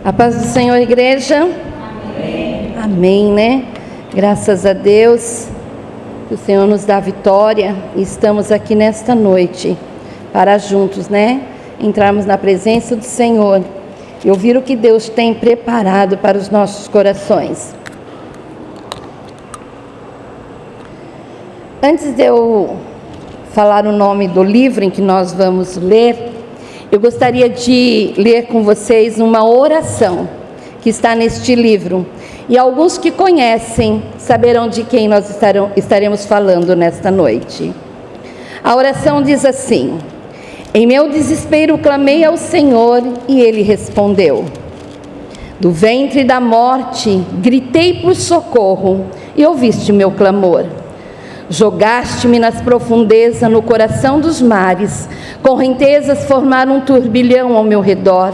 A paz do Senhor, igreja. Amém. Amém, né? Graças a Deus, que o Senhor nos dá vitória. E estamos aqui nesta noite para juntos, né? Entrarmos na presença do Senhor e ouvir o que Deus tem preparado para os nossos corações. Antes de eu falar o nome do livro em que nós vamos ler, eu gostaria de ler com vocês uma oração que está neste livro. E alguns que conhecem saberão de quem nós estaremos falando nesta noite. A oração diz assim: em meu desespero clamei ao Senhor e Ele respondeu. Do ventre da morte gritei por socorro e ouviste meu clamor. Jogaste-me nas profundezas, no coração dos mares, correntezas formaram um turbilhão ao meu redor,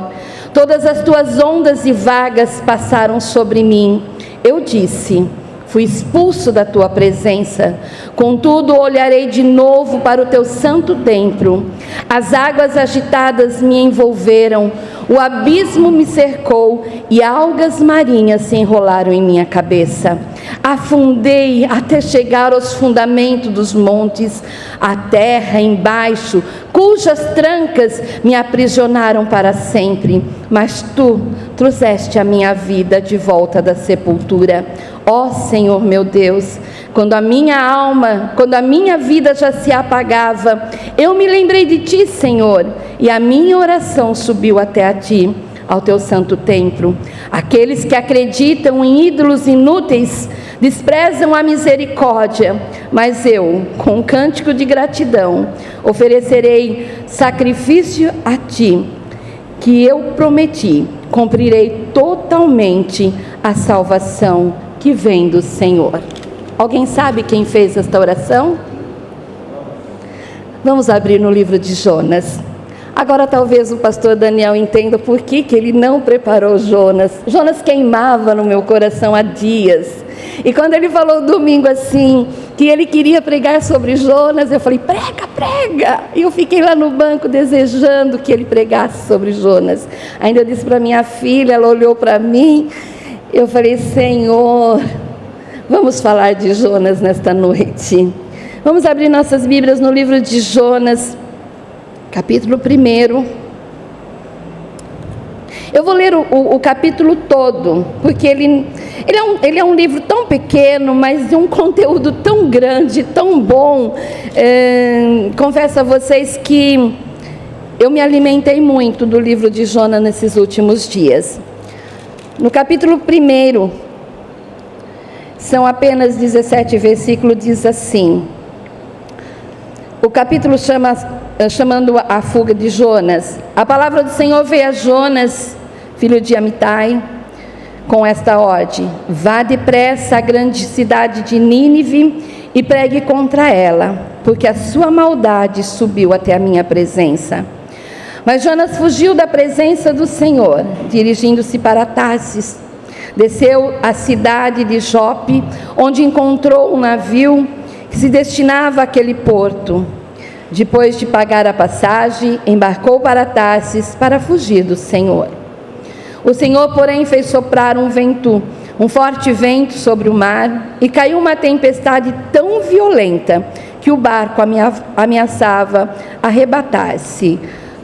todas as tuas ondas e vagas passaram sobre mim. Eu disse: fui expulso da tua presença, contudo olharei de novo para o teu santo templo. As águas agitadas me envolveram, o abismo me cercou e algas marinhas se enrolaram em minha cabeça. Afundei até chegar aos fundamentos dos montes, a terra embaixo, cujas trancas me aprisionaram para sempre. Mas tu trouxeste a minha vida de volta da sepultura. Ó Senhor meu Deus, quando a minha vida já se apagava, eu me lembrei de ti, Senhor, e a minha oração subiu até a ti, ao teu santo templo. Aqueles que acreditam em ídolos inúteis desprezam a misericórdia, mas eu, com um cântico de gratidão, oferecerei sacrifício a ti, que eu prometi, cumprirei totalmente a salvação que vem do Senhor. Alguém sabe quem fez esta oração? Vamos abrir no livro de Jonas. Agora talvez o pastor Daniel entenda por que ele não preparou Jonas. Jonas queimava no meu coração há dias. E quando ele falou domingo assim, que ele queria pregar sobre Jonas, eu falei: prega! E eu fiquei lá no banco desejando que ele pregasse sobre Jonas. Ainda eu disse para minha filha, ela olhou para mim, eu falei: Senhor, vamos falar de Jonas nesta noite. Vamos abrir nossas Bíblias no livro de Jonas, capítulo 1. Eu vou ler o capítulo todo, porque ele é um livro tão pequeno, mas de um conteúdo tão grande, tão bom. Confesso a vocês que eu me alimentei muito do livro de Jonas nesses últimos dias. No capítulo 1, são apenas 17 versículos, diz assim. O capítulo chamando a fuga de Jonas. A palavra do Senhor veio a Jonas, filho de Amitai, com esta ordem: vá depressa à grande cidade de Nínive e pregue contra ela, porque a sua maldade subiu até a minha presença. Mas Jonas fugiu da presença do Senhor, dirigindo-se para Tarsis. Desceu à cidade de Jope, onde encontrou um navio que se destinava àquele porto. Depois de pagar a passagem, embarcou para Tarsis para fugir do Senhor. O Senhor, porém, fez soprar um forte vento sobre o mar, e caiu uma tempestade tão violenta que o barco ameaçava arrebatar-se.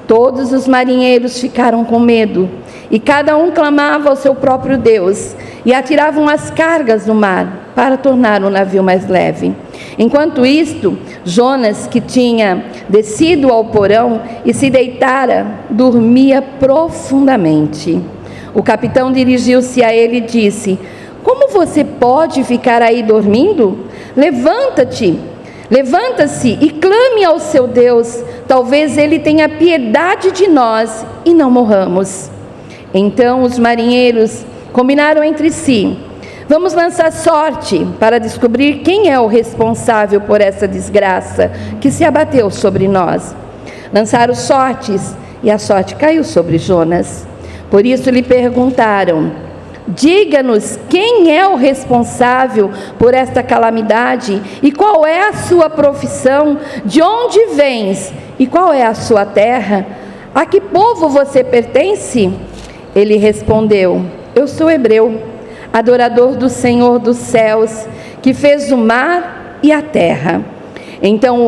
Todos os marinheiros ficaram com medo, e cada um clamava ao seu próprio Deus, e atiravam as cargas no mar para tornar o navio mais leve. Enquanto isto, Jonas, que tinha descido ao porão e se deitara, dormia profundamente. O capitão dirigiu-se a ele e disse: como você pode ficar aí dormindo? Levanta-se e clame ao seu Deus, talvez ele tenha piedade de nós e não morramos. Então os marinheiros combinaram entre si: vamos lançar sorte para descobrir quem é o responsável por essa desgraça que se abateu sobre nós. Lançaram sortes e a sorte caiu sobre Jonas. Por isso lhe perguntaram: diga-nos quem é o responsável por esta calamidade e qual é a sua profissão, de onde vens e qual é a sua terra, a que povo você pertence? Ele respondeu: eu sou hebreu, adorador do Senhor dos céus, que fez o mar e a terra. Então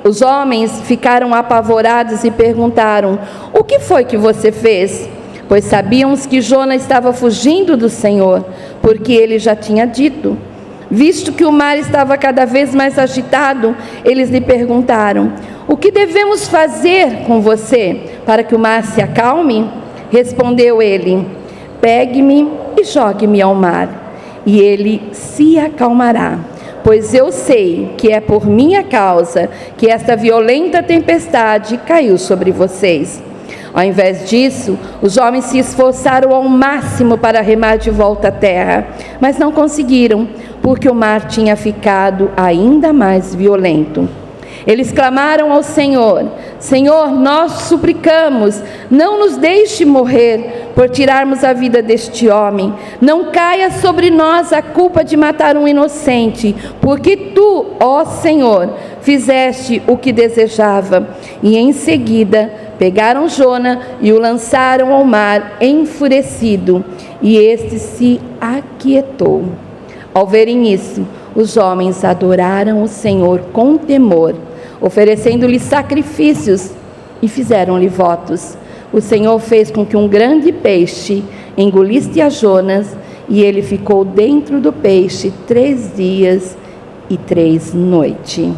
os homens ficaram apavorados e perguntaram: o que foi que você fez? Pois sabíamos que Jonas estava fugindo do Senhor, porque ele já tinha dito. Visto que o mar estava cada vez mais agitado, eles lhe perguntaram: o que devemos fazer com você para que o mar se acalme? Respondeu ele: pegue-me e jogue-me ao mar, e ele se acalmará. Pois eu sei que é por minha causa que esta violenta tempestade caiu sobre vocês. Ao invés disso, os homens se esforçaram ao máximo para remar de volta à terra, mas não conseguiram, porque o mar tinha ficado ainda mais violento. Eles clamaram ao Senhor: Senhor, nós suplicamos, não nos deixe morrer por tirarmos a vida deste homem. Não caia sobre nós a culpa de matar um inocente, porque tu, ó Senhor, fizeste o que desejava. E em seguida pegaram Jonas e o lançaram ao mar enfurecido, e este se aquietou. Ao verem isso, os homens adoraram o Senhor com temor, oferecendo-lhe sacrifícios e fizeram-lhe votos. O Senhor fez com que um grande peixe engolisse a Jonas, e ele ficou dentro do peixe 3 dias e 3 noites.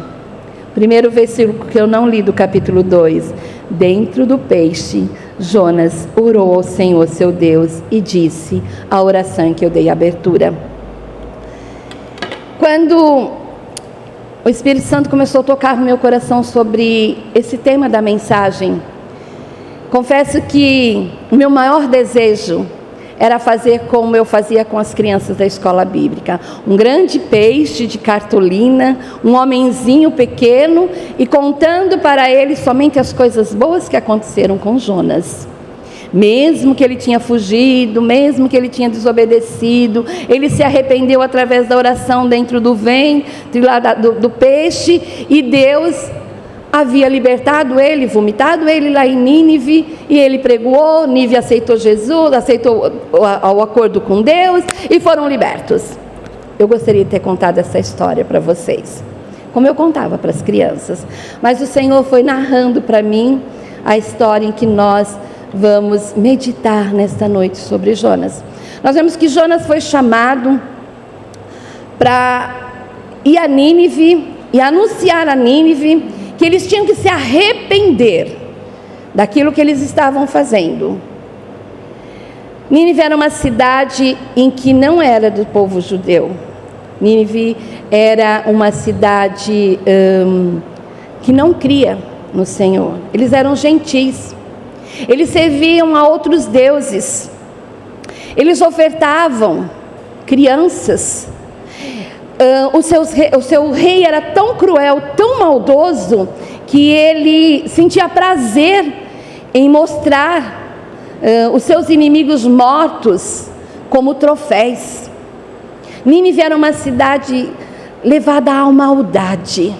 Primeiro versículo que eu não li do capítulo 2. Dentro do peixe, Jonas orou ao Senhor seu Deus e disse a oração em que eu dei abertura. Quando o Espírito Santo começou a tocar no meu coração sobre esse tema da mensagem, confesso que o meu maior desejo era fazer como eu fazia com as crianças da escola bíblica. Um grande peixe de cartolina, um homenzinho pequeno, e contando para eles somente as coisas boas que aconteceram com Jonas. Mesmo que ele tinha fugido, mesmo que ele tinha desobedecido, ele se arrependeu através da oração dentro do ventre lá do peixe, e Deus havia libertado ele, vomitado ele lá em Nínive, e ele pregou. Nínive aceitou Jesus, aceitou o acordo com Deus, e foram libertos. Eu gostaria de ter contado essa história para vocês, como eu contava para as crianças, mas o Senhor foi narrando para mim a história em que nós vamos meditar nesta noite sobre Jonas. Nós vemos que Jonas foi chamado para ir a Nínive e anunciar a Nínive que eles tinham que se arrepender daquilo que eles estavam fazendo. Nínive era uma cidade em que não era do povo judeu. Nínive era uma cidade que não cria no Senhor. Eles eram gentis. Eles serviam a outros deuses. Eles ofertavam crianças. O seu rei era tão cruel, tão maldoso, que ele sentia prazer em mostrar os seus inimigos mortos como troféus. Nínive era uma cidade levada à maldade.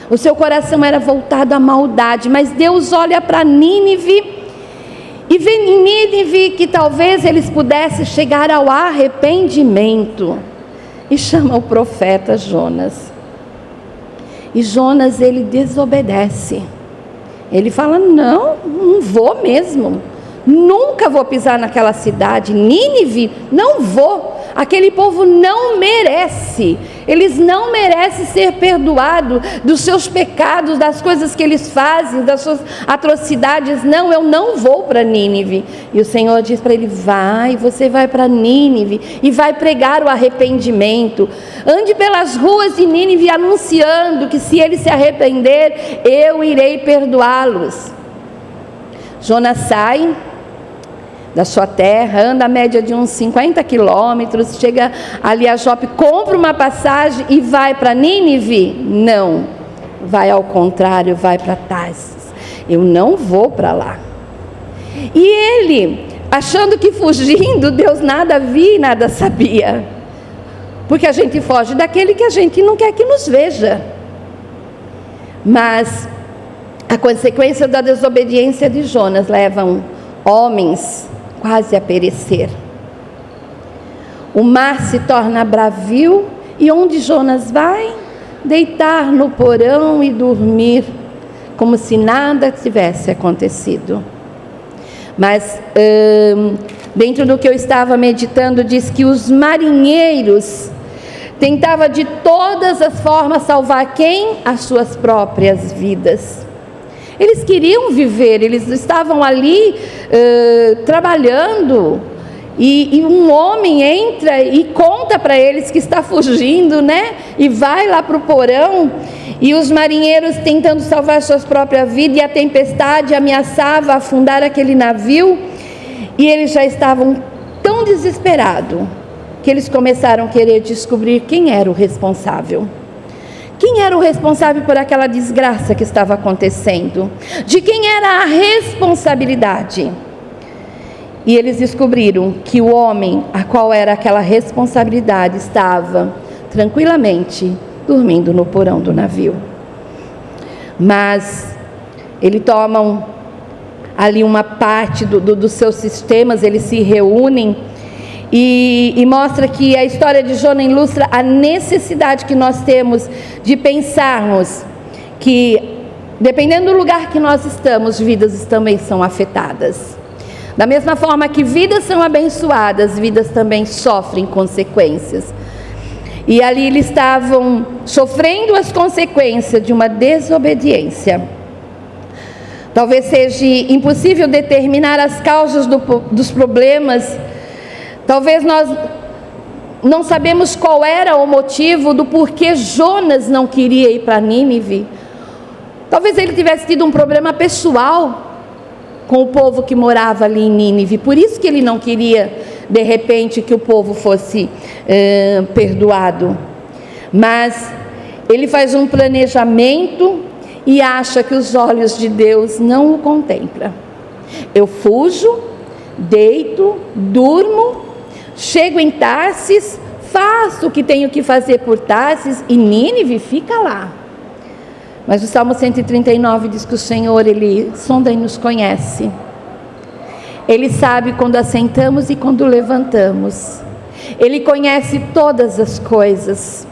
O seu coração era voltado à maldade, mas Deus olha para Nínive e vê em Nínive que talvez eles pudessem chegar ao arrependimento, e chama o profeta Jonas. E Jonas, ele desobedece. Ele fala: não vou mesmo, nunca vou pisar naquela cidade, Nínive, não vou. Aquele povo não merece, eles não merecem ser perdoados dos seus pecados, das coisas que eles fazem, das suas atrocidades. Não, eu não vou para Nínive. E o Senhor diz para ele: você vai para Nínive e vai pregar o arrependimento. Ande pelas ruas de Nínive anunciando que se eles se arrepender, eu irei perdoá-los. Jonas sai da sua terra, anda a média de uns 50 quilômetros, chega ali a Jope, compra uma passagem e vai para Nínive? Não, vai ao contrário, vai para Tarsis. Eu não vou para lá. E ele, achando que fugindo, Deus nada via e nada sabia, porque a gente foge daquele que a gente não quer que nos veja. Mas a consequência da desobediência de Jonas levam homens quase a perecer. O mar se torna bravio e onde Jonas vai? Deitar no porão e dormir, como se nada tivesse acontecido. Mas dentro do que eu estava meditando, diz que os marinheiros tentavam de todas as formas salvar quem? As suas próprias vidas. Eles queriam viver, eles estavam ali trabalhando, e um homem entra e conta para eles que está fugindo, né? E vai lá para o porão, e os marinheiros tentando salvar suas próprias vidas, e a tempestade ameaçava afundar aquele navio, e eles já estavam tão desesperados, que eles começaram a querer descobrir quem era o responsável. Quem era o responsável por aquela desgraça que estava acontecendo? De quem era a responsabilidade? E eles descobriram que o homem a qual era aquela responsabilidade estava tranquilamente dormindo no porão do navio. Mas eles tomam ali uma parte dos seus sistemas, eles se reúnem e mostra que a história de Jonas ilustra a necessidade que nós temos de pensarmos que, dependendo do lugar que nós estamos, vidas também são afetadas. Da mesma forma que vidas são abençoadas, vidas também sofrem consequências. E ali eles estavam sofrendo as consequências de uma desobediência. Talvez seja impossível determinar as causas dos problemas. Talvez nós não sabemos qual era o motivo do porquê Jonas não queria ir para Nínive. Talvez ele tivesse tido um problema pessoal com o povo que morava ali em Nínive, por isso que ele não queria, de repente, que o povo fosse perdoado. Mas ele faz um planejamento e acha que os olhos de Deus não o contemplam. Eu fujo, deito, durmo, chego em Tarsis, faço o que tenho que fazer por Tarsis, e Nínive fica lá. Mas o Salmo 139 diz que o Senhor, Ele sonda e nos conhece. Ele sabe quando assentamos e quando levantamos. Ele conhece todas as coisas.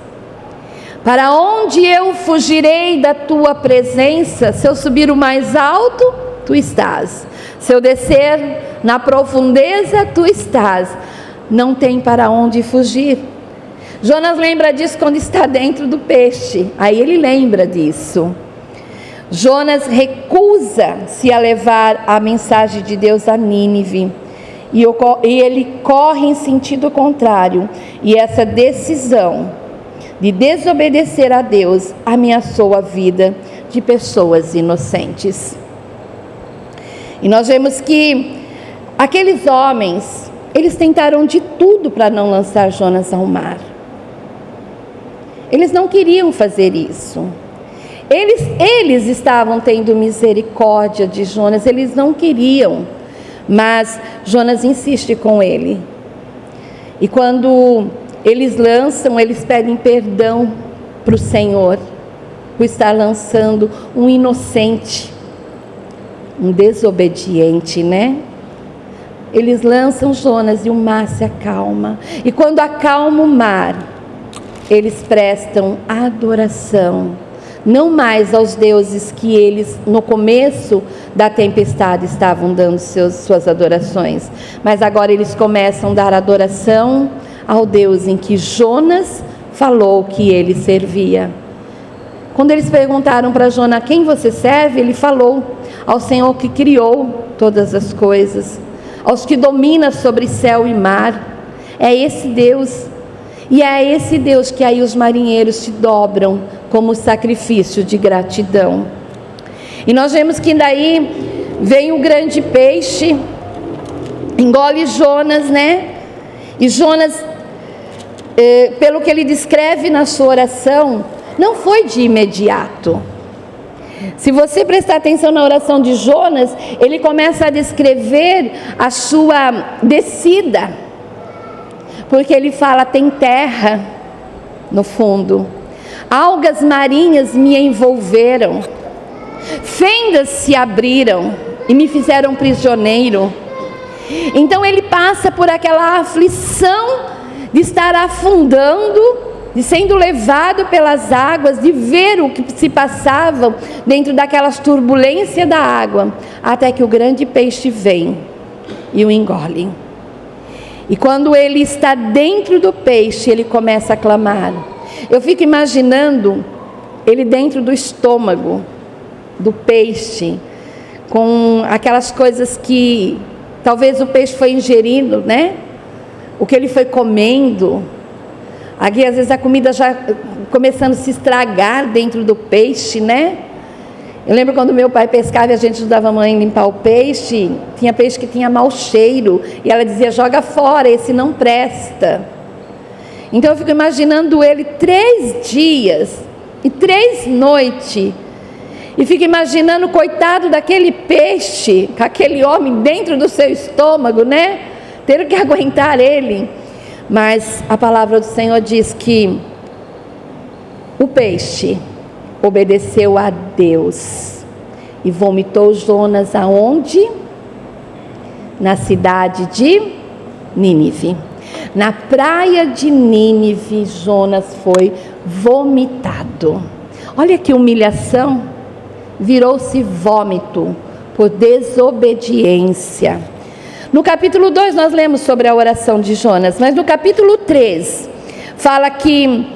Para onde eu fugirei da tua presença? Se eu subir o mais alto, tu estás. Se eu descer na profundeza, tu estás. Não tem para onde fugir. Jonas lembra disso quando está dentro do peixe. Aí ele lembra disso. Jonas recusa-se a levar a mensagem de Deus a Nínive. E ele corre em sentido contrário. E essa decisão de desobedecer a Deus ameaçou a vida de pessoas inocentes. E nós vemos que aqueles homens, eles tentaram de tudo para não lançar Jonas ao mar. Eles não queriam fazer isso. Eles estavam tendo misericórdia de Jonas, eles não queriam. Mas Jonas insiste com ele. E quando eles lançam, eles pedem perdão para o Senhor, por estar lançando um inocente, um desobediente, né? Eles lançam Jonas e o mar se acalma. E quando acalma o mar, eles prestam adoração, não mais aos deuses que eles no começo da tempestade estavam dando suas adorações, mas agora eles começam a dar adoração ao Deus em que Jonas falou que ele servia. Quando eles perguntaram para Jonas, quem você serve? Ele falou, ao Senhor que criou todas as coisas, aos que domina sobre céu e mar. É esse Deus. E é esse Deus que aí os marinheiros se dobram como sacrifício de gratidão. E nós vemos que daí vem o grande peixe, engole Jonas, né? E Jonas, pelo que ele descreve na sua oração, não foi de imediato. Se você prestar atenção na oração de Jonas, ele começa a descrever a sua descida. Porque ele fala, tem terra no fundo, algas marinhas me envolveram, fendas se abriram e me fizeram prisioneiro. Então ele passa por aquela aflição de estar afundando, de sendo levado pelas águas, de ver o que se passava dentro daquelas turbulências da água, até que o grande peixe vem e o engole. E quando ele está dentro do peixe, ele começa a clamar. Eu fico imaginando ele dentro do estômago do peixe, com aquelas coisas que talvez o peixe foi ingerindo, né? O que ele foi comendo. Aqui às vezes a comida já começando a se estragar dentro do peixe, né? Eu lembro quando meu pai pescava e a gente ajudava a mãe a limpar o peixe, tinha peixe que tinha mau cheiro, e ela dizia, joga fora, esse não presta. Então eu fico imaginando ele 3 dias e 3 noites, e fico imaginando o coitado daquele peixe, com aquele homem dentro do seu estômago, né? Tendo que aguentar ele. Mas a palavra do Senhor diz que o peixe obedeceu a Deus e vomitou Jonas aonde? Na cidade de Nínive. Na praia de Nínive, Jonas foi vomitado. Olha que humilhação, virou-se vômito por desobediência. No capítulo 2 nós lemos sobre a oração de Jonas, mas no capítulo 3 fala que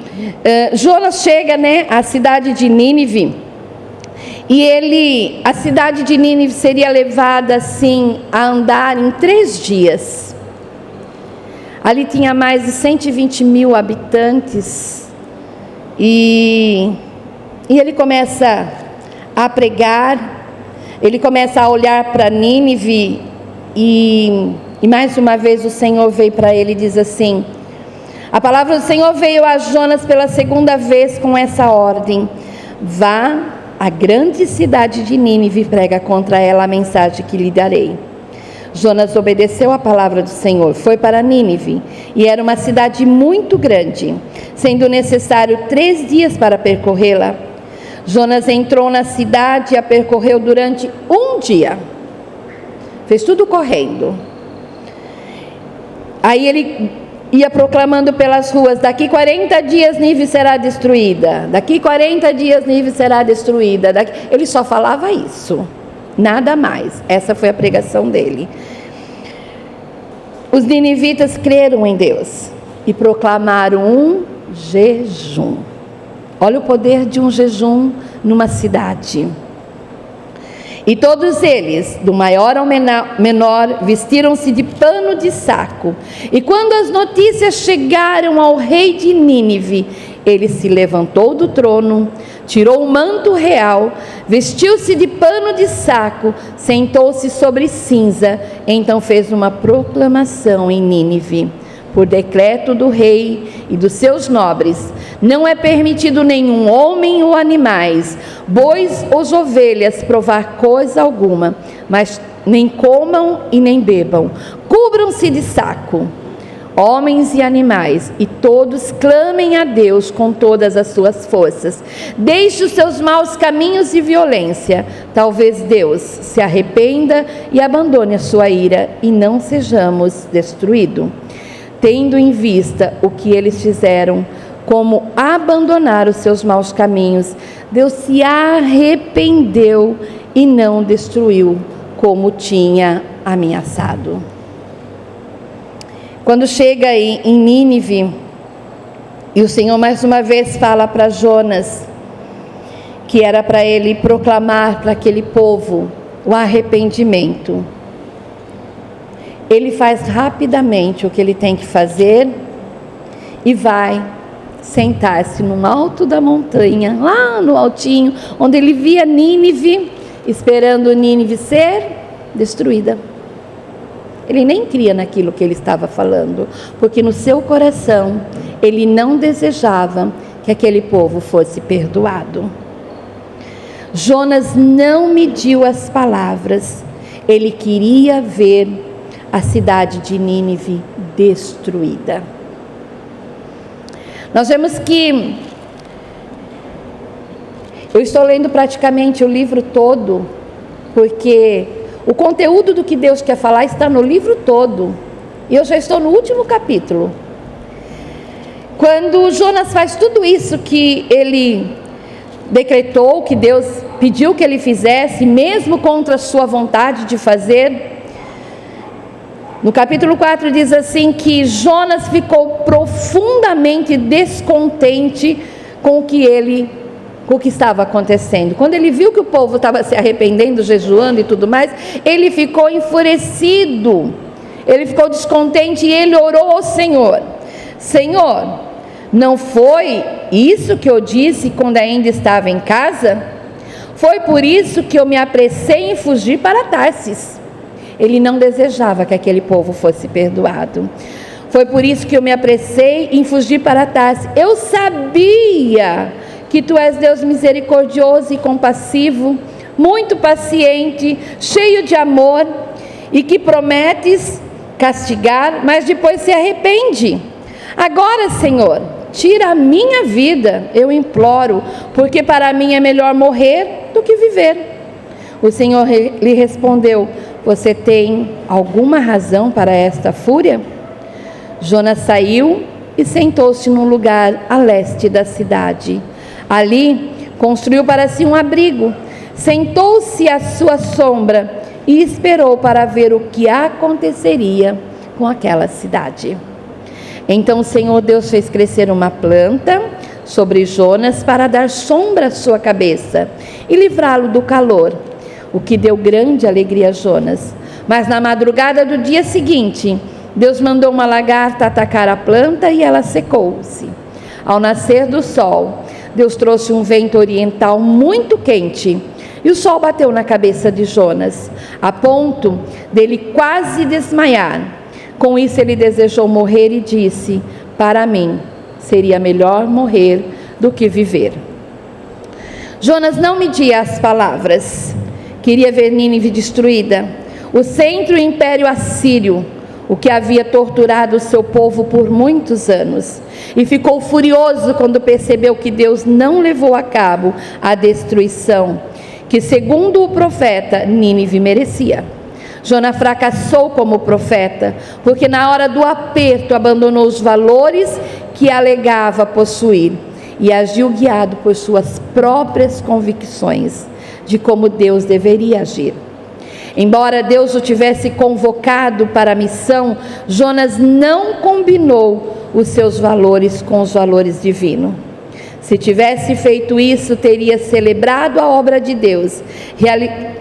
Jonas chega, né, à cidade de Nínive, e a cidade de Nínive seria levada assim a andar em 3 dias. Ali tinha mais de 120 mil habitantes, e ele começa a pregar, ele começa a olhar para Nínive, e mais uma vez o Senhor veio para ele e diz assim, a palavra do Senhor veio a Jonas pela 2ª vez com essa ordem, vá à grande cidade de Nínive e prega contra ela a mensagem que lhe darei. Jonas obedeceu a palavra do Senhor, foi para Nínive, e era uma cidade muito grande, sendo necessário 3 dias para percorrê-la. Jonas entrou na cidade e a percorreu durante 1 dia, fez tudo correndo. Aí ele ia proclamando pelas ruas, daqui 40 dias Nínive será destruída, daqui 40 dias Nínive será destruída. Ele só falava isso, nada mais. Essa foi a pregação dele. Os ninivitas creram em Deus e proclamaram um jejum. Olha o poder de um jejum numa cidade. E todos eles, do maior ao menor, vestiram-se de pano de saco. E quando as notícias chegaram ao rei de Nínive, ele se levantou do trono, tirou o manto real, vestiu-se de pano de saco, sentou-se sobre cinza, então fez uma proclamação em Nínive. Por decreto do rei e dos seus nobres, não é permitido nenhum homem ou animais, bois ou ovelhas provar coisa alguma, mas nem comam e nem bebam, cubram-se de saco, homens e animais, e todos clamem a Deus com todas as suas forças. Deixe os seus maus caminhos e violência, talvez Deus se arrependa e abandone a sua ira, e não sejamos destruídos. Tendo em vista o que eles fizeram, como abandonar os seus maus caminhos, Deus se arrependeu e não destruiu como tinha ameaçado. Quando chega em Nínive, e o Senhor mais uma vez fala para Jonas, que era para ele proclamar para aquele povo o arrependimento. Ele faz rapidamente o que ele tem que fazer e vai sentar-se no alto da montanha, lá no altinho, onde ele via Nínive, esperando Nínive ser destruída. Ele nem cria naquilo que ele estava falando, porque no seu coração ele não desejava que aquele povo fosse perdoado. Jonas não mediu as palavras, ele queria ver a cidade de Nínive destruída. Nós vemos que eu estou lendo praticamente o livro todo, porque O conteúdo do que Deus quer falar está no livro todo. E eu já estou no último capítulo. Quando Jonas faz tudo isso que ele decretou, que Deus pediu que ele fizesse, mesmo contra a sua vontade de fazer, no capítulo 4 diz assim que Jonas ficou profundamente descontente com o que estava acontecendo. Quando ele viu que o povo estava se arrependendo, jejuando e tudo mais, ele ficou enfurecido, ele ficou descontente e ele orou ao Senhor: Senhor, não foi isso que eu disse quando ainda estava em casa? Foi por isso que eu me apressei em fugir para Tarsis. Ele não desejava que aquele povo fosse perdoado. Foi por isso que eu me apressei em fugir para Tarsis. Eu sabia que tu és Deus misericordioso e compassivo, muito paciente, cheio de amor, e que prometes castigar, mas depois se arrepende. Agora, Senhor, tira a minha vida, eu imploro, porque para mim é melhor morrer do que viver. O Senhor lhe respondeu: você tem alguma razão para esta fúria? Jonas saiu e sentou-se num lugar a leste da cidade. Ali construiu para si um abrigo, sentou-se à sua sombra e esperou para ver o que aconteceria com aquela cidade. Então o Senhor Deus fez crescer uma planta sobre Jonas para dar sombra à sua cabeça e livrá-lo do calor, o que deu grande alegria a Jonas. Mas na madrugada do dia seguinte, Deus mandou uma lagarta atacar a planta e ela secou-se. Ao nascer do sol, Deus trouxe um vento oriental muito quente e o sol bateu na cabeça de Jonas, a ponto dele quase desmaiar. Com isso ele desejou morrer e disse: para mim seria melhor morrer do que viver. Jonas não media as palavras. Queria ver Nínive destruída, o centro império assírio, o que havia torturado o seu povo por muitos anos, e ficou furioso quando percebeu que Deus não levou a cabo a destruição que, segundo o profeta, Nínive merecia. Jonas fracassou como profeta, porque na hora do aperto abandonou os valores que alegava possuir e agiu guiado por suas próprias convicções de como Deus deveria agir. Embora Deus o tivesse convocado para a missão, Jonas não combinou os seus valores com os valores divinos. Se tivesse feito isso, teria celebrado a obra de Deus,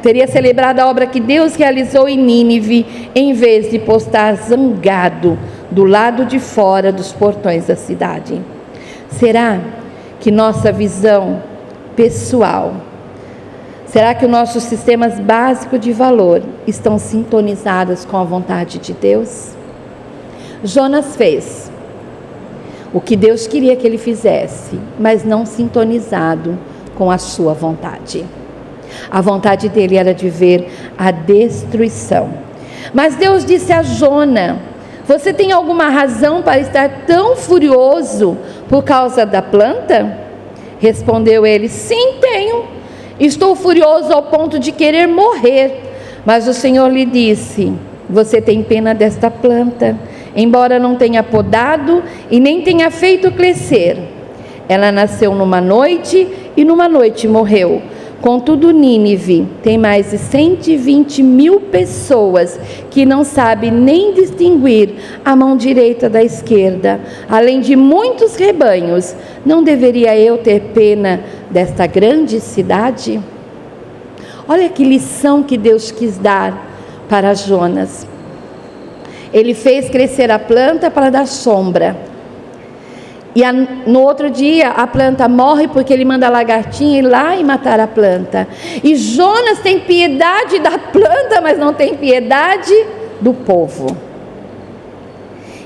teria celebrado a obra que Deus realizou em Nínive, em vez de postar zangado do lado de fora dos portões da cidade. Será que nossa visão pessoal, será que os nossos sistemas básicos de valor estão sintonizados com a vontade de Deus? Jonas fez o que Deus queria que ele fizesse, mas não sintonizado com a sua vontade. A vontade dele era de ver a destruição. Mas Deus disse a Jonas: você tem alguma razão para estar tão furioso por causa da planta? Respondeu ele: sim, tenho. Estou furioso ao ponto de querer morrer. Mas o Senhor lhe disse: você tem pena desta planta, embora não tenha podado e nem tenha feito crescer. Ela nasceu numa noite e numa noite morreu. Contudo, Nínive tem mais de 120 mil pessoas que não sabem nem distinguir a mão direita da esquerda, além de muitos rebanhos. Não deveria eu ter pena desta grande cidade? Olha que lição que Deus quis dar para Jonas. Ele fez crescer a planta para dar sombra. E no outro dia a planta morre porque ele manda a lagartinha ir lá e matar a planta. E Jonas tem piedade da planta, mas não tem piedade do povo.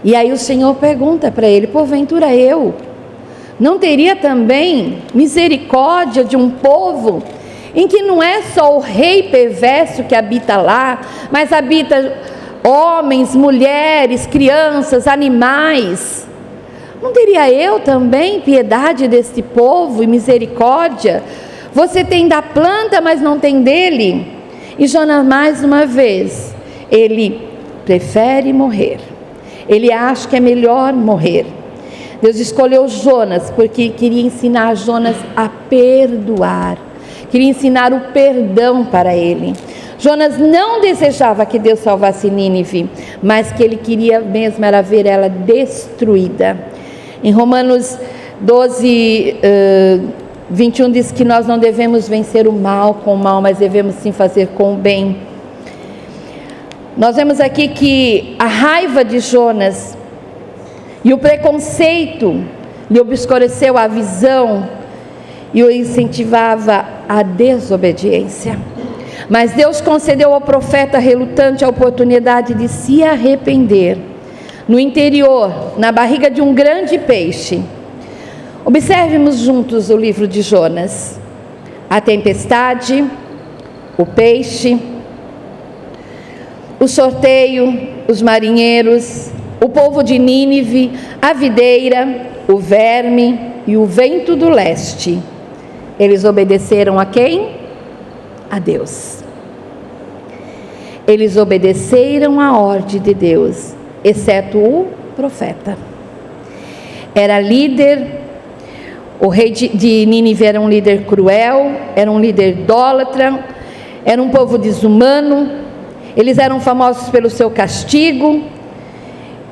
E aí o Senhor pergunta para ele: porventura eu não teria também misericórdia de um povo em que não é só o rei perverso que habita lá, mas habita homens, mulheres, crianças, animais? Não teria eu também piedade deste povo e misericórdia? Você tem da planta, mas não tem dele. E Jonas, mais uma vez, ele prefere morrer. Ele acha que é melhor morrer. Deus escolheu Jonas porque queria ensinar Jonas a perdoar. Queria ensinar o perdão para ele. Jonas não desejava que Deus salvasse Nínive, mas que ele queria mesmo era ver ela destruída. Em Romanos 12, 21 diz que nós não devemos vencer o mal com o mal, mas devemos sim fazer com o bem. Nós vemos aqui que a raiva de Jonas e o preconceito lhe obscureceu a visão e o incentivava à desobediência. Mas Deus concedeu ao profeta relutante a oportunidade de se arrepender. No interior, na barriga de um grande peixe. Observemos juntos o livro de Jonas. A tempestade, o peixe, o sorteio, os marinheiros, o povo de Nínive, a videira, o verme e o vento do leste. Eles obedeceram a quem? A Deus. Eles obedeceram a ordem de Deus, exceto o profeta. Era líder, o rei de Nínive era um líder cruel, era um líder idólatra, era um povo desumano, eles eram famosos pelo seu castigo,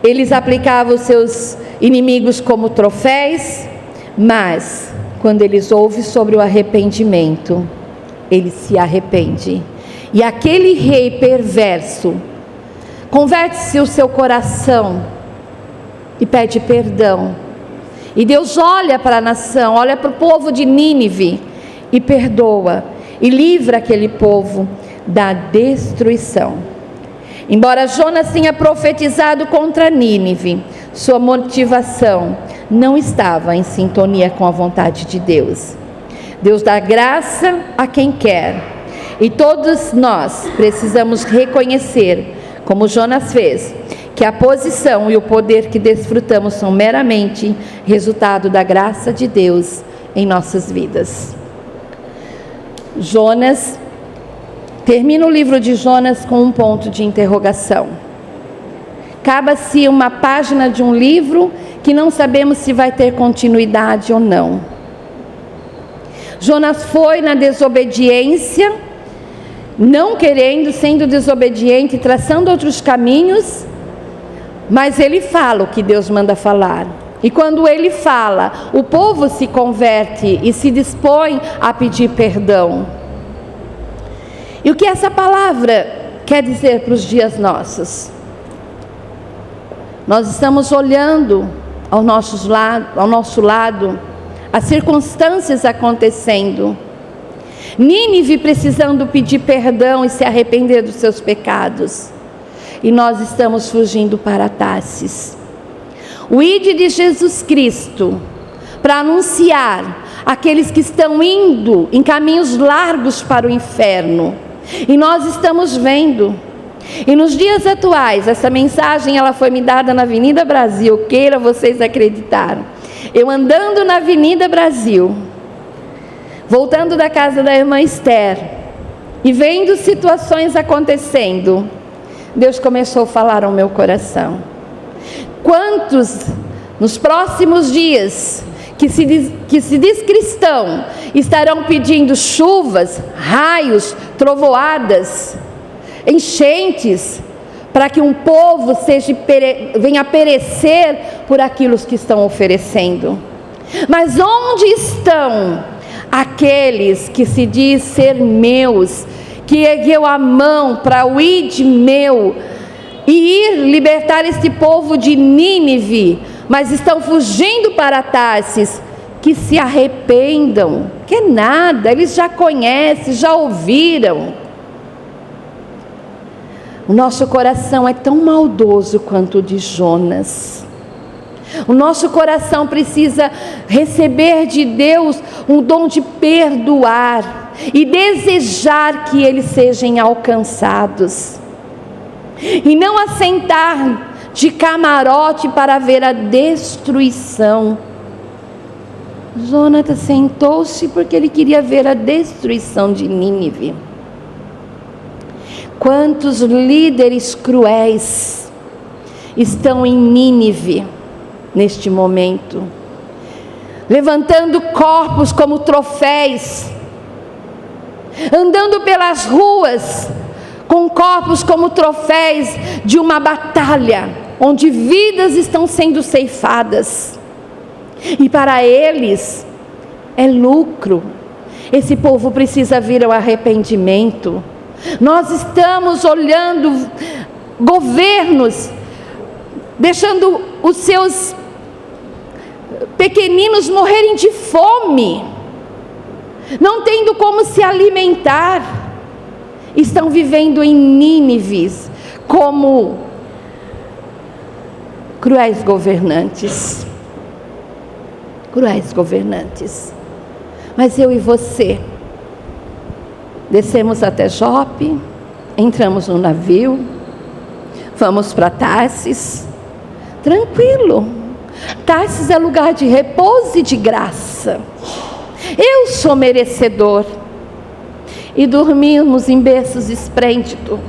eles aplicavam os seus inimigos como troféus, mas quando eles ouvem sobre o arrependimento, ele se arrepende. E aquele rei perverso converte-se o seu coração e pede perdão. E Deus olha para a nação, olha para o povo de Nínive e perdoa e livra aquele povo da destruição. Embora Jonas tenha profetizado contra Nínive, sua motivação não estava em sintonia com a vontade de Deus. Deus dá graça a quem quer, e todos nós precisamos reconhecer, como Jonas fez, que a posição e o poder que desfrutamos são meramente resultado da graça de Deus em nossas vidas. Jonas, termina o livro de Jonas com um ponto de interrogação. Acaba-se uma página de um livro que não sabemos se vai ter continuidade ou não. Jonas foi na desobediência, não querendo, sendo desobediente, traçando outros caminhos, mas ele fala o que Deus manda falar. E quando ele fala, o povo se converte e se dispõe a pedir perdão. E o que essa palavra quer dizer para os dias nossos? Nós estamos olhando ao nosso lado, as circunstâncias acontecendo. Nínive precisando pedir perdão e se arrepender dos seus pecados. E nós estamos fugindo para Tarsis. O ide de Jesus Cristo para anunciar aqueles que estão indo em caminhos largos para o inferno. E nós estamos vendo. E nos dias atuais, essa mensagem ela foi me dada na Avenida Brasil, queira vocês acreditar. Eu andando na Avenida Brasil, voltando da casa da irmã Esther, e vendo situações acontecendo, Deus começou a falar ao meu coração. Quantos nos próximos dias que se diz cristão estarão pedindo chuvas, raios, trovoadas, enchentes, para que um povo venha a perecer por aquilo que estão oferecendo? Mas onde estão aqueles que se diz ser meus, que ergueu a mão para o ide meu e ir libertar este povo de Nínive, mas estão fugindo para Tarsis? Que se arrependam, que nada, eles já conhecem, já ouviram. O nosso coração é tão maldoso quanto o de Jonas. O nosso coração precisa receber de Deus um dom de perdoar e desejar que eles sejam alcançados. E não assentar de camarote para ver a destruição. Jonas sentou-se porque ele queria ver a destruição de Nínive. Quantos líderes cruéis estão em Nínive neste momento, levantando corpos como troféus, andando pelas ruas com corpos como troféus de uma batalha, onde vidas estão sendo ceifadas, e para eles é lucro. Esse povo precisa vir ao arrependimento. Nós estamos olhando governos deixando os seus pequeninos morrerem de fome, não tendo como se alimentar. Estão vivendo em Nínives como cruéis governantes. Cruéis governantes. Mas eu e você descemos até Jope, entramos no navio, vamos para Tarsis, tranquilo. Tarsis é lugar de repouso e de graça. Eu sou merecedor. E dormimos em berços esplêndidos,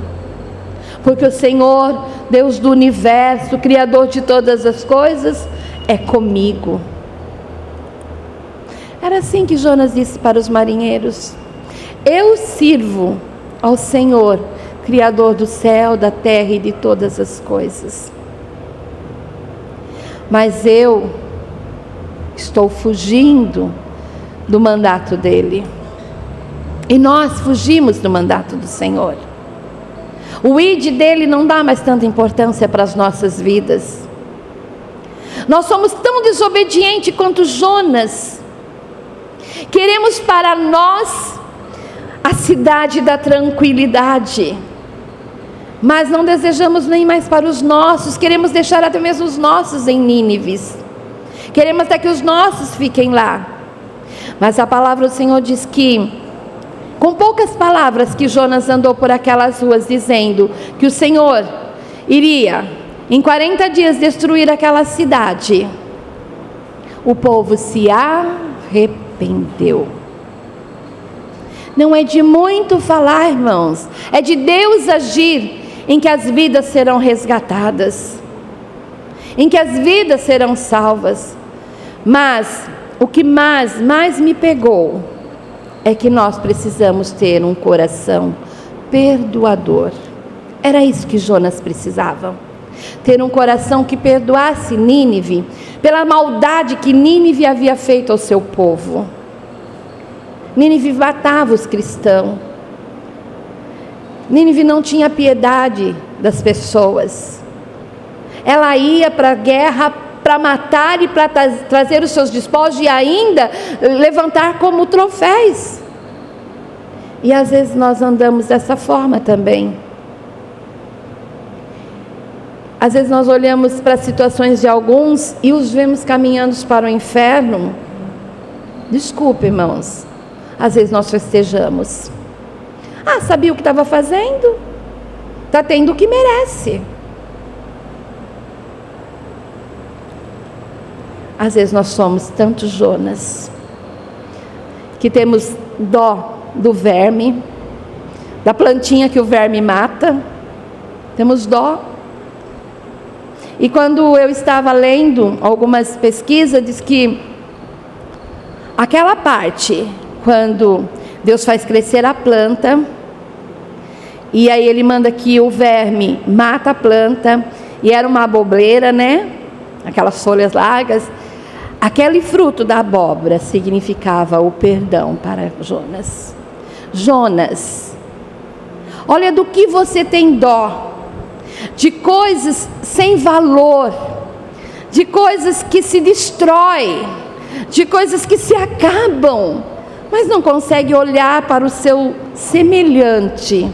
porque o Senhor, Deus do universo, Criador de todas as coisas, é comigo. Era assim que Jonas disse para os marinheiros: eu sirvo ao Senhor, Criador do céu, da terra e de todas as coisas. Mas eu estou fugindo do mandato dele. E nós fugimos do mandato do Senhor. O id dele não dá mais tanta importância para as nossas vidas. Nós somos tão desobedientes quanto Jonas. Queremos para nós a cidade da tranquilidade, mas não desejamos nem mais para os nossos. Queremos deixar até mesmo os nossos em Nínives. Queremos até que os nossos fiquem lá. Mas a palavra do Senhor diz que, com poucas palavras, que Jonas andou por aquelas ruas dizendo que o Senhor iria em 40 dias destruir aquela cidade, o povo se arrependeu. Não é de muito falar, irmãos, é de Deus agir, em que as vidas serão resgatadas, em que as vidas serão salvas. Mas o que mais me pegou é que nós precisamos ter um coração perdoador. Era isso que Jonas precisava. Ter um coração que perdoasse Nínive, pela maldade que Nínive havia feito ao seu povo. Nínive matava os cristãos. Nínive não tinha piedade das pessoas. Ela ia para a guerra para matar e para trazer os seus despojos e ainda levantar como troféus. E às vezes nós andamos dessa forma também. Às vezes nós olhamos para as situações de alguns e os vemos caminhando para o inferno. Desculpe, irmãos, às vezes nós festejamos. Sabia o que estava fazendo? Está tendo o que merece. Às vezes nós somos tanto Jonas, que temos dó do verme, da plantinha que o verme mata, temos dó. E quando eu estava lendo algumas pesquisas, diz que aquela parte, quando Deus faz crescer a planta, e aí ele manda que o verme mata a planta, e era uma abobreira, né? Aquelas folhas largas. Aquele fruto da abóbora significava o perdão para Jonas. Jonas, olha do que você tem dó, de coisas sem valor, de coisas que se destroem, de coisas que se acabam, mas não consegue olhar para o seu semelhante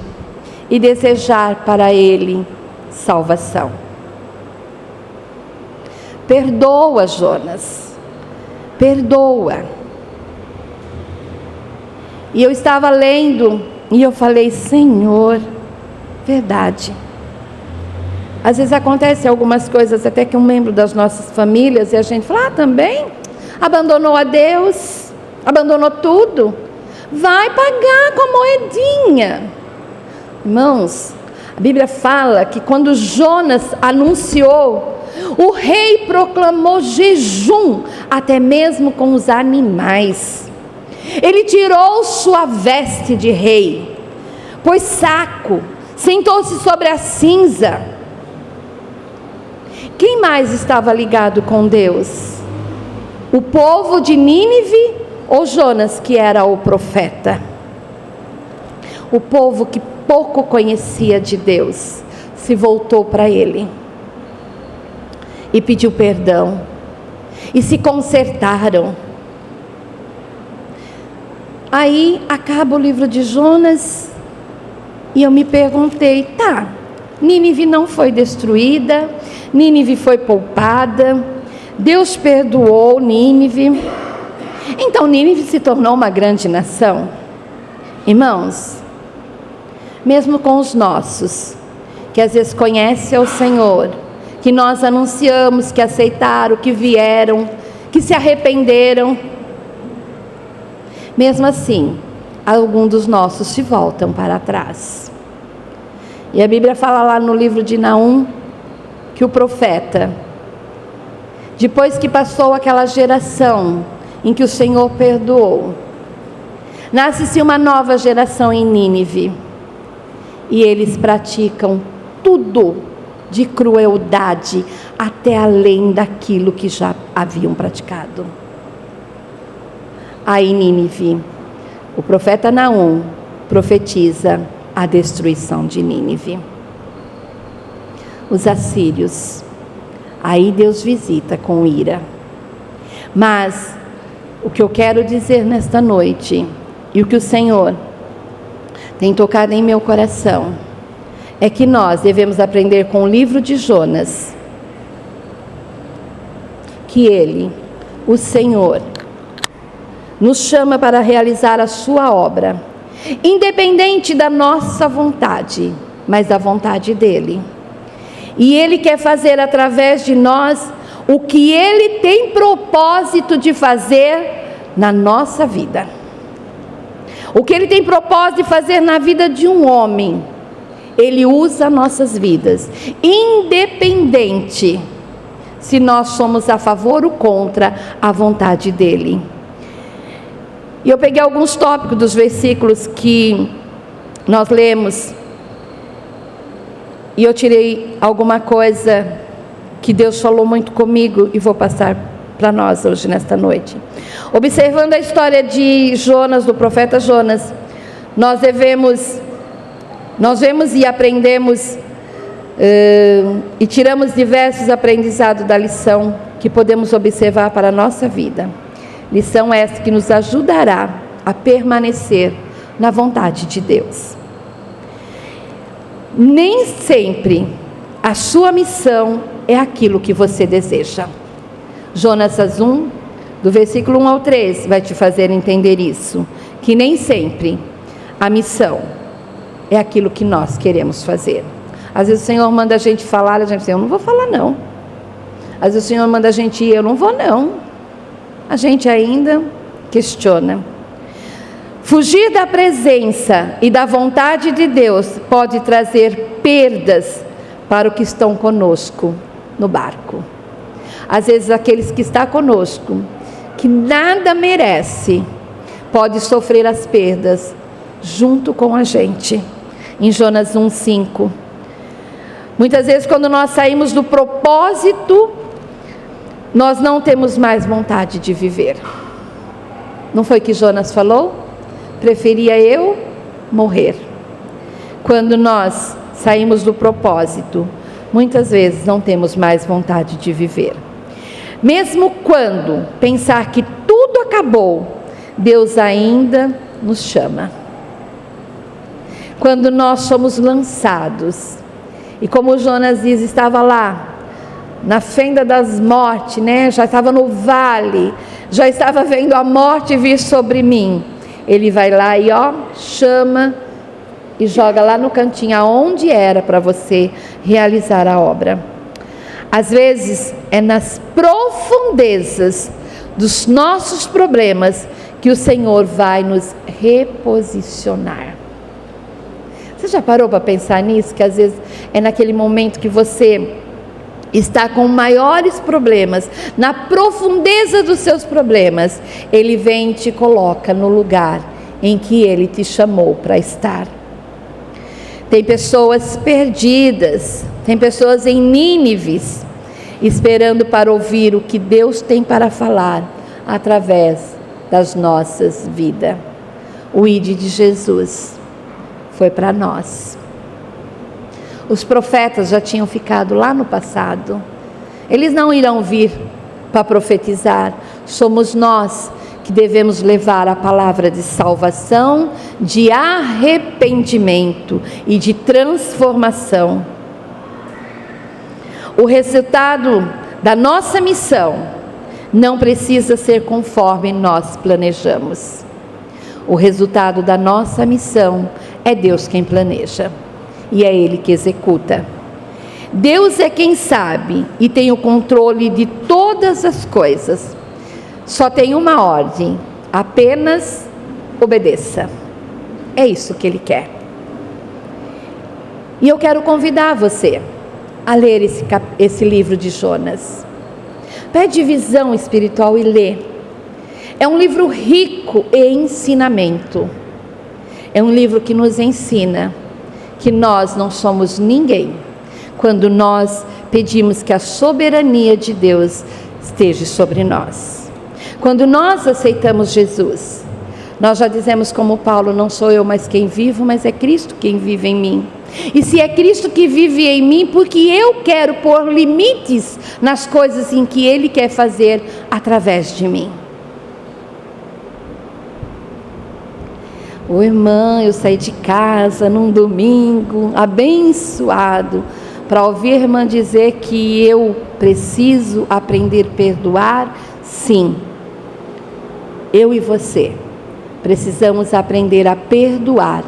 e desejar para ele salvação. Perdoa, Jonas. Perdoa. E eu estava lendo e eu falei: Senhor, verdade. Às vezes acontece algumas coisas até que um membro das nossas famílias, e a gente fala: também abandonou a Deus, abandonou tudo, vai pagar com a moedinha. Irmãos, A Bíblia fala que quando Jonas anunciou, o rei proclamou jejum, até mesmo com os animais. Ele tirou sua veste de rei, pôs saco, sentou-se sobre a cinza. Quem mais estava ligado com Deus? O povo de Nínive ou Jonas, que era o profeta? O povo que pouco conhecia de Deus se voltou para ele e pediu perdão e se consertaram. Aí acaba o livro de Jonas e eu me perguntei, Nínive não foi destruída, Nínive foi poupada, Deus perdoou Nínive, então Nínive se tornou uma grande nação. Irmãos, mesmo com os nossos, que às vezes conhecem ao Senhor, que nós anunciamos, que aceitaram, que vieram, que se arrependeram, mesmo assim, alguns dos nossos se voltam para trás. E a Bíblia fala lá no livro de Naum, que o profeta, depois que passou aquela geração em que o Senhor perdoou, nasce-se uma nova geração em Nínive, e eles praticam tudo de crueldade, até além daquilo que já haviam praticado. Aí Nínive, o profeta Naum profetiza a destruição de Nínive. Os assírios, aí Deus visita com ira. Mas o que eu quero dizer nesta noite, e o que o Senhor tem tocado em meu coração, é que nós devemos aprender com o livro de Jonas, que Ele, o Senhor, nos chama para realizar a sua obra, independente da nossa vontade, mas da vontade dEle. E Ele quer fazer através de nós o que Ele tem propósito de fazer na nossa vida. O que Ele tem propósito de fazer na vida de um homem, Ele usa nossas vidas, independente se nós somos a favor ou contra a vontade dEle. E eu peguei alguns tópicos dos versículos que nós lemos, e eu tirei alguma coisa que Deus falou muito comigo e vou passar para nós hoje, nesta noite. Observando a história de Jonas, do profeta Jonas, nós vemos e aprendemos e tiramos diversos aprendizados da lição que podemos observar para a nossa vida. Lição essa que nos ajudará a permanecer na vontade de Deus. Nem sempre a sua missão é aquilo que você deseja. Jonas 1, do versículo 1 ao 3, vai te fazer entender isso. Que nem sempre a missão é aquilo que nós queremos fazer. Às vezes o Senhor manda a gente falar, a gente diz, eu não vou falar não. Às vezes o Senhor manda a gente ir, eu não vou não. A gente ainda questiona. Fugir da presença e da vontade de Deus pode trazer perdas para os que estão conosco no barco. Às vezes aqueles que estão conosco, que nada merece, pode sofrer as perdas junto com a gente. Em Jonas 1:5. Muitas vezes quando nós saímos do propósito, nós não temos mais vontade de viver. Não foi que Jonas falou? Preferia eu morrer. Quando nós saímos do propósito, muitas vezes não temos mais vontade de viver. Mesmo quando pensar que tudo acabou, Deus ainda nos chama. Quando nós somos lançados, e como Jonas diz, estava lá, na fenda das mortes, né? Já estava no vale, já estava vendo a morte vir sobre mim. Ele vai lá e chama e joga lá no cantinho, aonde era para você realizar a obra. Às vezes é nas profundezas dos nossos problemas que o Senhor vai nos reposicionar. Você já parou para pensar nisso? Que às vezes é naquele momento que você está com maiores problemas, na profundeza dos seus problemas, Ele vem e te coloca no lugar em que Ele te chamou para estar. Tem pessoas perdidas, tem pessoas em Nínives, esperando para ouvir o que Deus tem para falar através das nossas vidas. O ID de Jesus foi para nós. Os profetas já tinham ficado lá no passado. Eles não irão vir para profetizar. Somos nós que devemos levar a palavra de salvação, de arrependimento e de transformação. O resultado da nossa missão não precisa ser conforme nós planejamos. O resultado da nossa missão é Deus quem planeja. E é Ele que executa. Deus é quem sabe e tem o controle de todas as coisas. Só tem uma ordem: apenas obedeça. É isso que Ele quer. E eu quero convidar você a ler esse livro de Jonas. Pede visão espiritual e lê. É um livro rico em ensinamento. É um livro que nos ensina que nós não somos ninguém quando nós pedimos que a soberania de Deus esteja sobre nós. Quando nós aceitamos Jesus, nós já dizemos como Paulo: não sou eu mais quem vivo, mas é Cristo quem vive em mim. E se é Cristo que vive em mim, porque eu quero pôr limites nas coisas em que Ele quer fazer através de mim. Ô irmã, eu saí de casa num domingo abençoado para ouvir a irmã dizer que eu preciso aprender a perdoar. Sim, eu e você precisamos aprender a perdoar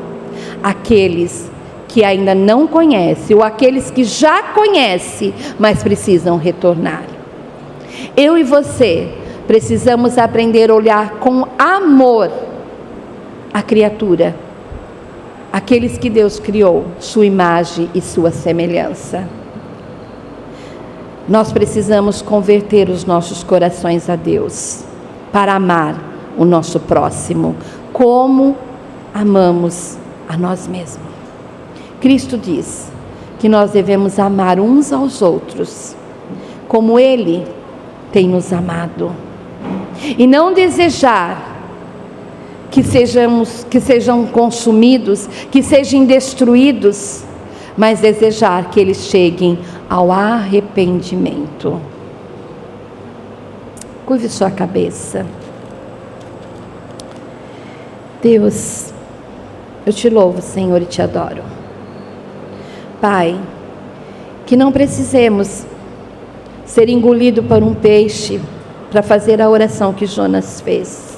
aqueles que ainda não conhecem ou aqueles que já conhecem, mas precisam retornar. Eu e você precisamos aprender a olhar com amor a criatura, aqueles que Deus criou, sua imagem e sua semelhança. Nós precisamos converter os nossos corações a Deus, para amar o nosso próximo, como amamos a nós mesmos. Cristo diz que nós devemos amar uns aos outros, como Ele tem nos amado, e não desejar que sejam consumidos, que sejam destruídos, mas desejar que eles cheguem ao arrependimento. Curve sua cabeça. Deus, eu te louvo, Senhor, e te adoro. Pai, que não precisemos ser engolidos por um peixe para fazer a oração que Jonas fez,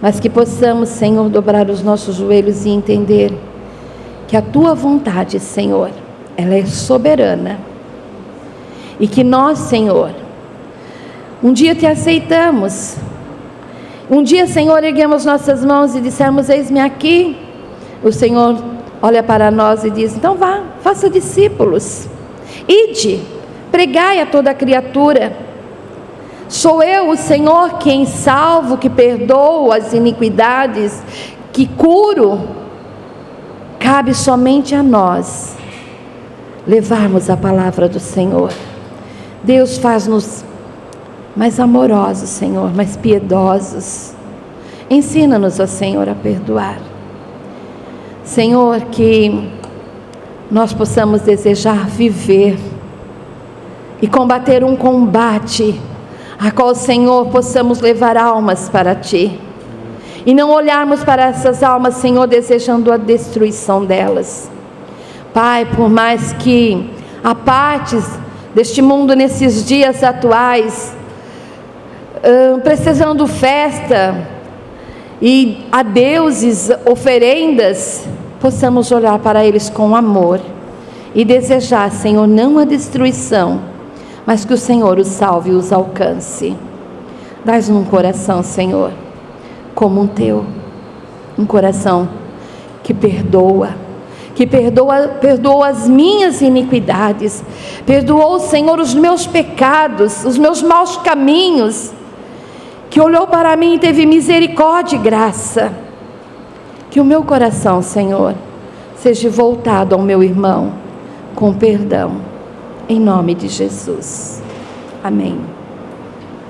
mas que possamos, Senhor, dobrar os nossos joelhos e entender que a Tua vontade, Senhor, ela é soberana, e que nós, Senhor, um dia Te aceitamos, um dia, Senhor, erguemos nossas mãos e dissemos: eis-me aqui. O Senhor olha para nós e diz: então vá, faça discípulos, ide, pregai a toda criatura. Sou eu, o Senhor, quem salvo, que perdoo as iniquidades, que curo. Cabe somente a nós levarmos a palavra do Senhor. Deus, faz-nos mais amorosos, Senhor, mais piedosos. Ensina-nos, ó Senhor, a perdoar. Senhor, que nós possamos desejar viver e combater um combate a qual, Senhor, possamos levar almas para Ti, e não olharmos para essas almas, Senhor, desejando a destruição delas. Pai, por mais que há partes deste mundo nesses dias atuais, precisando festa e a deuses, oferendas, possamos olhar para eles com amor e desejar, Senhor, não a destruição, mas que o Senhor os salve e os alcance. Dá-nos um coração, Senhor, como um Teu, um coração que perdoa as minhas iniquidades, perdoou, Senhor, os meus pecados, os meus maus caminhos, que olhou para mim e teve misericórdia e graça. Que o meu coração, Senhor, seja voltado ao meu irmão com perdão, em nome de Jesus. Amém.